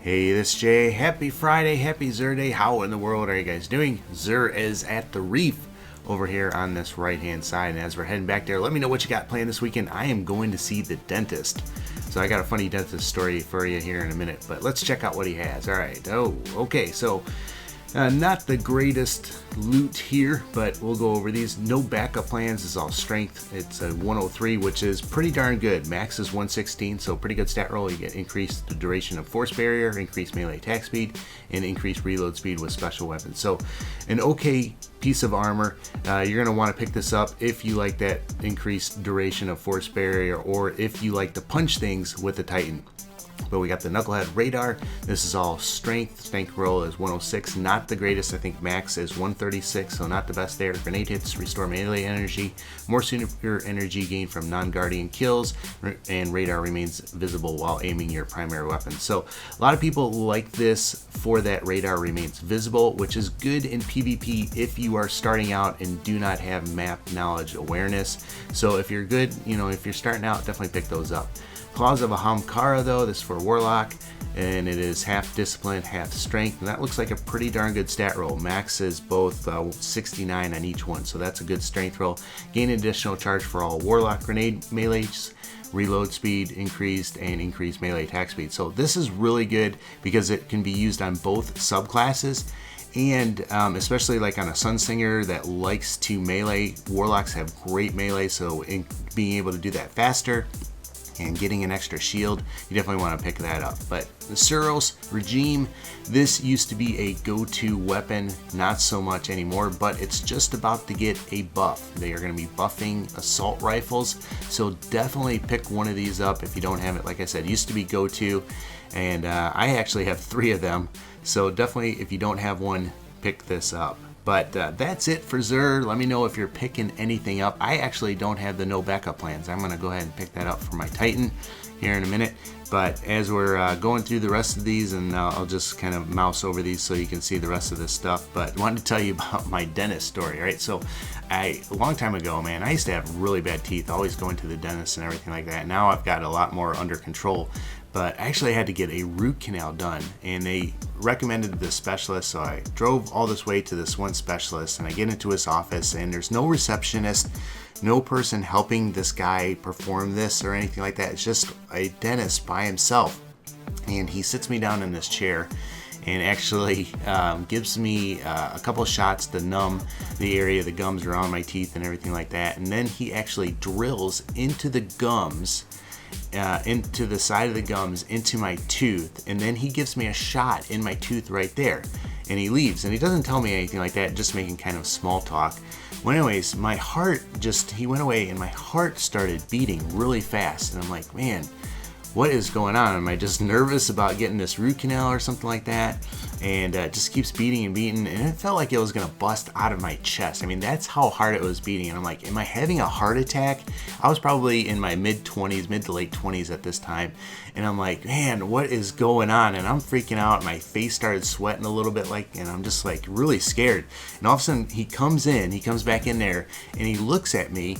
Hey, this is Jay. Happy Friday, happy Zur Day. How in the world are you guys doing? Zur is at the Reef over here on this right hand side, and as we're heading back there, let me know what you got planned this weekend. I am going to see the dentist. So I got a funny dentist story for you here in a minute, but let's check out what he has. All right. Oh, okay. So not the greatest loot here, but we'll go over these. No backup plans. It's all strength. It's a 103, which is pretty darn good. Max is 116, so pretty good stat roll. You get increased duration of force barrier, increased melee attack speed, and increased reload speed with special weapons. So an okay piece of armor. You're going to want to pick this up if you like that increased duration of force barrier, or if you like to punch things with the Titan. But we got the Knucklehead radar. This is all strength. Strength roll is 106, not the greatest. I think max is 136, so not the best there. Grenade hits restore melee energy, more super energy gained from non-guardian kills, and radar remains visible while aiming your primary weapon. So a lot of people like this for that radar remains visible, which is good in PvP if you are starting out and do not have map knowledge awareness. So if you're good, if you're starting out, definitely pick those up. Claws of Ahamkara, though, this is for Warlock, and it is half discipline, half strength, and that looks like a pretty darn good stat roll. Max is both 69 on each one, so that's a good strength roll. Gain additional charge for all Warlock grenade melees, reload speed increased, and increased melee attack speed. So this is really good because it can be used on both subclasses, and especially like on a Sunsinger that likes to melee. Warlocks have great melee, so in being able to do that faster and getting an extra shield, you definitely want to pick that up. But the Suros regime, this used to be a go-to weapon, not so much anymore, but it's just about to get a buff. They are going to be buffing assault rifles, so definitely pick one of these up if you don't have it. Like I said, it used to be go-to, and I actually have 3 of them, so definitely if you don't have one, pick this up. But that's it for Zur. Let me know if you're picking anything up. I actually don't have the no backup plans. I'm going to go ahead and pick that up for my Titan here in a minute. But as we're going through the rest of these, and I'll just kind of mouse over these so you can see the rest of this stuff. But I wanted to tell you about my dentist story, right? So a long time ago, man, I used to have really bad teeth, always going to the dentist and everything like that. Now I've got a lot more under control. But I actually had to get a root canal done, and they recommended the specialist, so I drove all this way to this one specialist, and I get into his office, and there's no receptionist, no person helping this guy perform this or anything like that. It's just a dentist by himself, and he sits me down in this chair and actually gives me a couple shots to numb the area, the gums around my teeth and everything like that, and then he actually drills into the gums, into the side of the gums, into my tooth, and then he gives me a shot in my tooth right there, and he leaves, and he doesn't tell me anything like that, just making kind of small talk. Well, anyways, my heart he went away, and my heart started beating really fast, and I'm like, man, what is going on? Am I just nervous about getting this root canal or something like that? And it just keeps beating and beating, and it felt like it was gonna bust out of my chest. I mean, that's how hard it was beating, and I'm like, am I having a heart attack? I was probably in my mid to late 20s at this time, and I'm like, man, what is going on? And I'm freaking out. My face started sweating a little bit, and I'm just like really scared. And all of a sudden, he comes back in there, and he looks at me,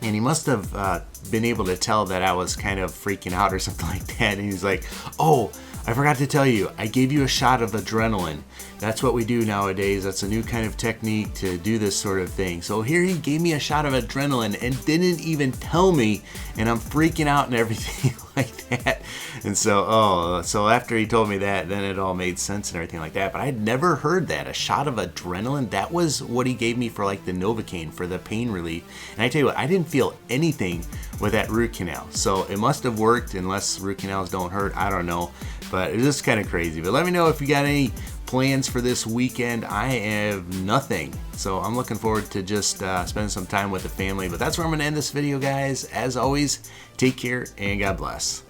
and he must have been able to tell that I was kind of freaking out or something like that. And he's like, oh, I forgot to tell you, I gave you a shot of adrenaline. That's what we do nowadays. That's a new kind of technique to do this sort of thing. So here he gave me a shot of adrenaline and didn't even tell me, and I'm freaking out and everything like that. And so after he told me that, then it all made sense and everything like that. But I'd never heard that, a shot of adrenaline. That was what he gave me for like the Novocaine for the pain relief. And I tell you what, I didn't feel anything with that root canal. So it must have worked, unless root canals don't hurt. I don't know. But it's just kind of crazy. But let me know if you got any plans for this weekend. I have nothing. So I'm looking forward to just spending some time with the family. But that's where I'm going to end this video, guys. As always, take care and God bless.